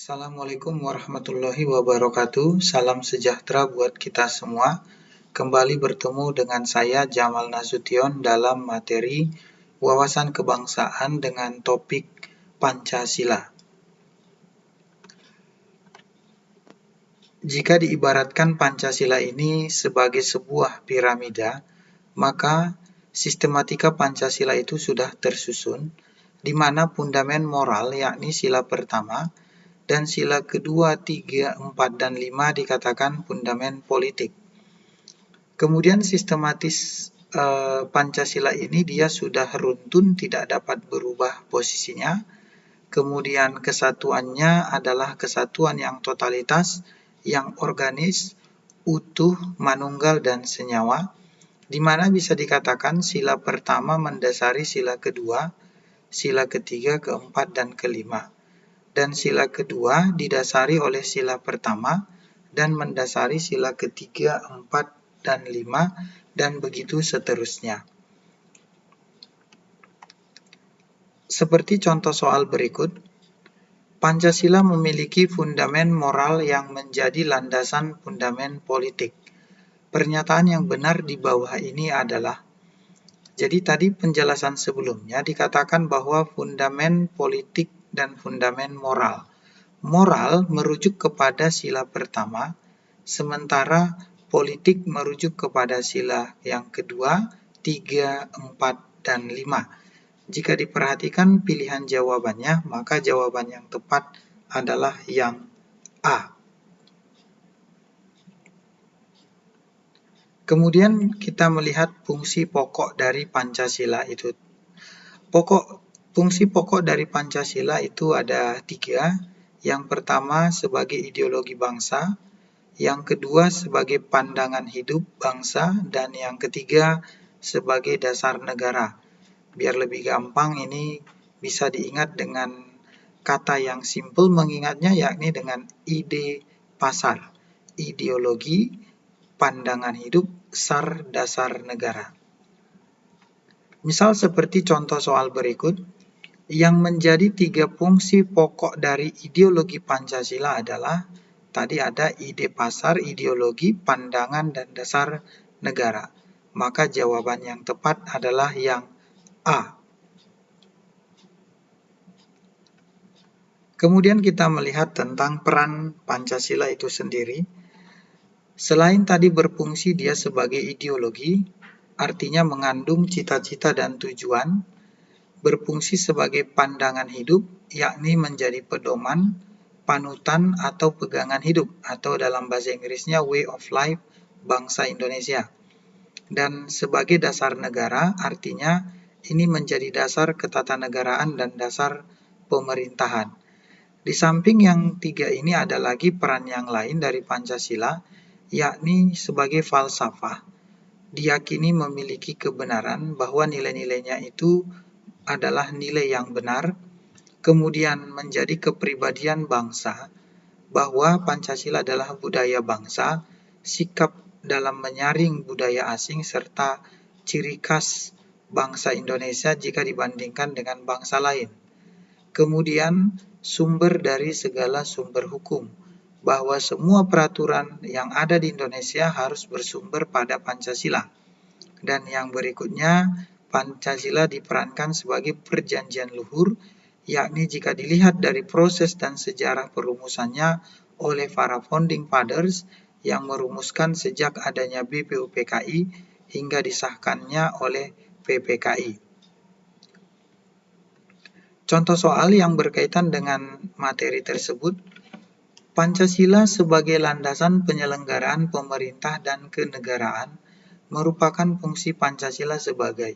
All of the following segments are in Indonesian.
Assalamualaikum warahmatullahi wabarakatuh. Salam sejahtera buat kita semua. Kembali bertemu dengan saya Jamal Nasution dalam materi wawasan kebangsaan dengan topik Pancasila. Jika diibaratkan Pancasila ini sebagai sebuah piramida, maka sistematika Pancasila itu sudah tersusun, di mana fundamen moral yakni sila pertama, dan sila kedua, 3, 4, dan 5 dikatakan fundamen politik. Kemudian sistematis Pancasila ini dia sudah runtun, tidak dapat berubah posisinya. Kemudian kesatuannya adalah kesatuan yang totalitas, yang organis, utuh, manunggal, dan senyawa, di mana bisa dikatakan sila pertama mendasari sila kedua, sila ketiga, keempat, dan kelima. Dan sila kedua didasari oleh sila pertama dan mendasari sila ketiga, 4, dan 5, dan begitu seterusnya. Seperti contoh soal berikut, Pancasila memiliki fundamen moral yang menjadi landasan fundamen politik. Pernyataan yang benar di bawah ini adalah, jadi tadi penjelasan sebelumnya dikatakan bahwa fundamen politik dan fundamen moral. Moral merujuk kepada sila pertama, sementara politik merujuk kepada sila yang kedua, 3, 4, dan 5. Jika diperhatikan pilihan jawabannya, maka jawaban yang tepat adalah yang A. Kemudian kita melihat fungsi pokok dari Pancasila itu. Fungsi pokok dari Pancasila itu ada 3. Yang pertama sebagai ideologi bangsa, yang kedua sebagai pandangan hidup bangsa, dan yang ketiga sebagai dasar negara. Biar lebih gampang ini bisa diingat dengan kata yang simple mengingatnya, yakni dengan ide pasar. Ideologi, pandangan hidup, SAR, dasar negara. Misal seperti contoh soal berikut, yang menjadi 3 fungsi pokok dari ideologi Pancasila adalah, tadi ada ide pasar, ideologi, pandangan, dan dasar negara. Maka jawaban yang tepat adalah yang A. Kemudian kita melihat tentang peran Pancasila itu sendiri. Selain tadi berfungsi dia sebagai ideologi, artinya mengandung cita-cita dan tujuan, berfungsi sebagai pandangan hidup, yakni menjadi pedoman, panutan, atau pegangan hidup, atau dalam bahasa Inggrisnya way of life bangsa Indonesia. Dan sebagai dasar negara, artinya ini menjadi dasar ketatanegaraan dan dasar pemerintahan. Di samping yang 3 ini ada lagi peran yang lain dari Pancasila, yakni sebagai falsafah. Diyakini memiliki kebenaran bahwa nilai-nilainya itu adalah nilai yang benar, kemudian menjadi kepribadian bangsa, bahwa Pancasila adalah budaya bangsa, sikap dalam menyaring budaya asing, serta ciri khas bangsa Indonesia jika dibandingkan dengan bangsa lain. Kemudian sumber dari segala sumber hukum, bahwa semua peraturan yang ada di Indonesia harus bersumber pada Pancasila. Dan yang berikutnya, Pancasila diperankan sebagai perjanjian luhur, yakni jika dilihat dari proses dan sejarah perumusannya oleh para founding fathers yang merumuskan sejak adanya BPUPKI hingga disahkannya oleh PPKI. Contoh soal yang berkaitan dengan materi tersebut, Pancasila sebagai landasan penyelenggaraan pemerintah dan kenegaraan merupakan fungsi Pancasila sebagai.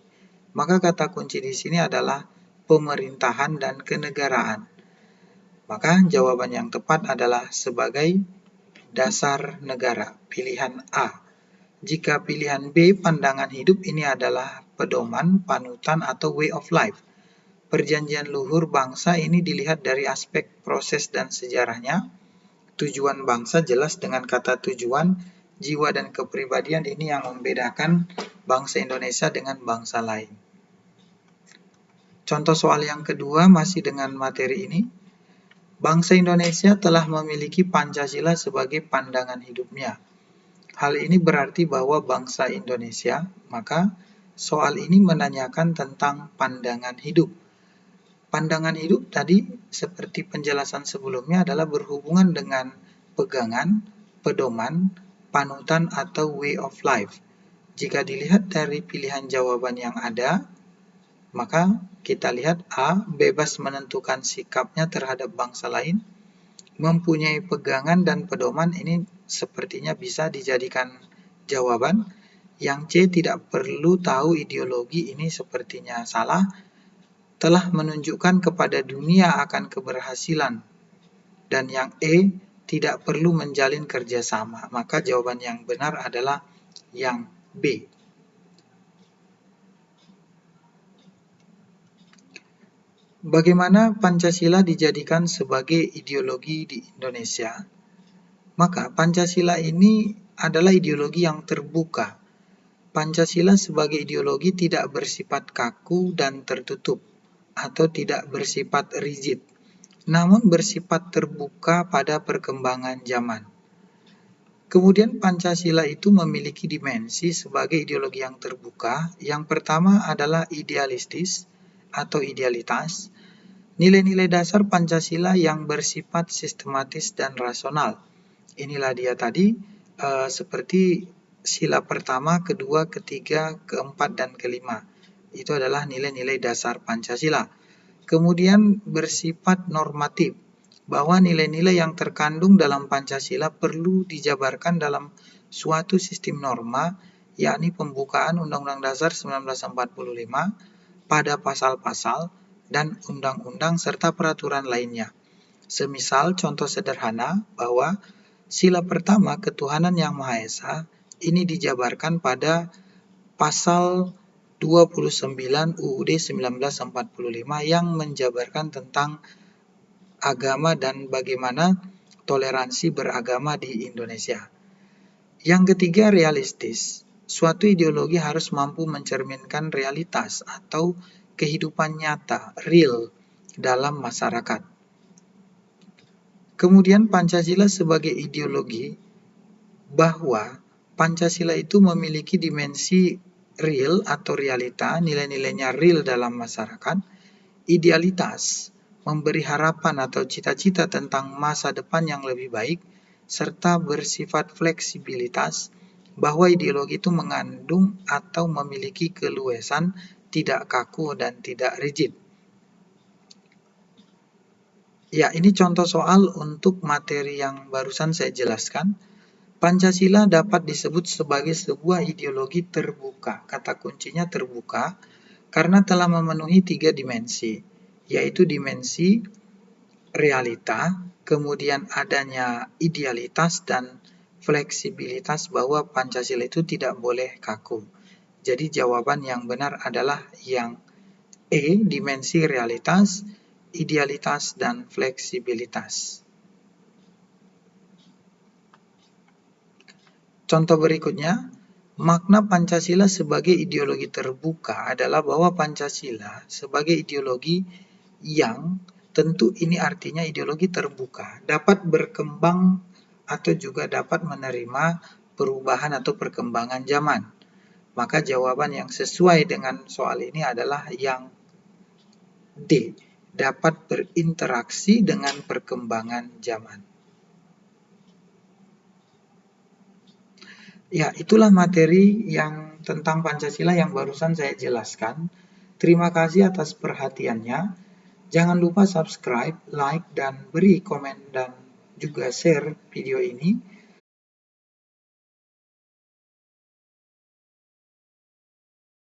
Maka kata kunci di sini adalah pemerintahan dan kenegaraan. Maka jawaban yang tepat adalah sebagai dasar negara, pilihan A. Jika pilihan B, pandangan hidup, ini adalah pedoman, panutan, atau way of life. Perjanjian luhur bangsa ini dilihat dari aspek proses dan sejarahnya. Tujuan bangsa jelas dengan kata tujuan, jiwa dan kepribadian ini yang membedakan bangsa Indonesia dengan bangsa lain. Contoh soal yang kedua masih dengan materi ini. Bangsa Indonesia telah memiliki Pancasila sebagai pandangan hidupnya. Hal ini berarti bahwa bangsa Indonesia, maka soal ini menanyakan tentang pandangan hidup. Pandangan hidup tadi, seperti penjelasan sebelumnya, adalah berhubungan dengan pegangan, pedoman, panutan, atau way of life. Jika dilihat dari pilihan jawaban yang ada, maka kita lihat A, bebas menentukan sikapnya terhadap bangsa lain, mempunyai pegangan dan pedoman, ini sepertinya bisa dijadikan jawaban. Yang C, tidak perlu tahu ideologi, ini sepertinya salah, telah menunjukkan kepada dunia akan keberhasilan. Dan yang E, tidak perlu menjalin kerjasama. Maka jawaban yang benar adalah yang B. Bagaimana Pancasila dijadikan sebagai ideologi di Indonesia? Maka Pancasila ini adalah ideologi yang terbuka. Pancasila sebagai ideologi tidak bersifat kaku dan tertutup, atau tidak bersifat rigid, namun bersifat terbuka pada perkembangan zaman. Kemudian Pancasila itu memiliki dimensi sebagai ideologi yang terbuka. Yang pertama adalah idealistis atau idealitas, nilai-nilai dasar Pancasila yang bersifat sistematis dan rasional. Inilah dia tadi, seperti sila pertama, kedua, ketiga, keempat, dan kelima. Itu adalah nilai-nilai dasar Pancasila. Kemudian bersifat normatif, bahwa nilai-nilai yang terkandung dalam Pancasila perlu dijabarkan dalam suatu sistem norma, yakni pembukaan Undang-Undang Dasar 1945 pada pasal-pasal dan undang-undang serta peraturan lainnya. Semisal contoh sederhana bahwa sila pertama ketuhanan yang Maha Esa ini dijabarkan pada pasal 29 UUD 1945 yang menjabarkan tentang agama dan bagaimana toleransi beragama di Indonesia. Yang ketiga, realistis. Suatu ideologi harus mampu mencerminkan realitas atau kehidupan nyata, real, dalam masyarakat. Kemudian Pancasila sebagai ideologi, bahwa Pancasila itu memiliki dimensi real atau realita, nilai-nilainya real dalam masyarakat, idealitas, memberi harapan atau cita-cita tentang masa depan yang lebih baik, serta bersifat fleksibilitas, bahwa ideologi itu mengandung atau memiliki keluasan, tidak kaku dan tidak rigid. Ya, ini contoh soal untuk materi yang barusan saya jelaskan. Pancasila dapat disebut sebagai sebuah ideologi terbuka. Kata kuncinya terbuka karena telah memenuhi 3 dimensi, yaitu dimensi realita, kemudian adanya idealitas dan fleksibilitas, bahwa Pancasila itu tidak boleh kaku. Jadi jawaban yang benar adalah yang E, dimensi realitas, idealitas, dan fleksibilitas. Contoh berikutnya, makna Pancasila sebagai ideologi terbuka adalah bahwa Pancasila sebagai ideologi yang, tentu ini artinya ideologi terbuka, dapat berkembang atau juga dapat menerima perubahan atau perkembangan zaman. Maka jawaban yang sesuai dengan soal ini adalah yang D, dapat berinteraksi dengan perkembangan zaman. Ya, itulah materi yang tentang Pancasila yang barusan saya jelaskan. Terima kasih atas perhatiannya. Jangan lupa subscribe, like, dan beri komen dan juga share video ini.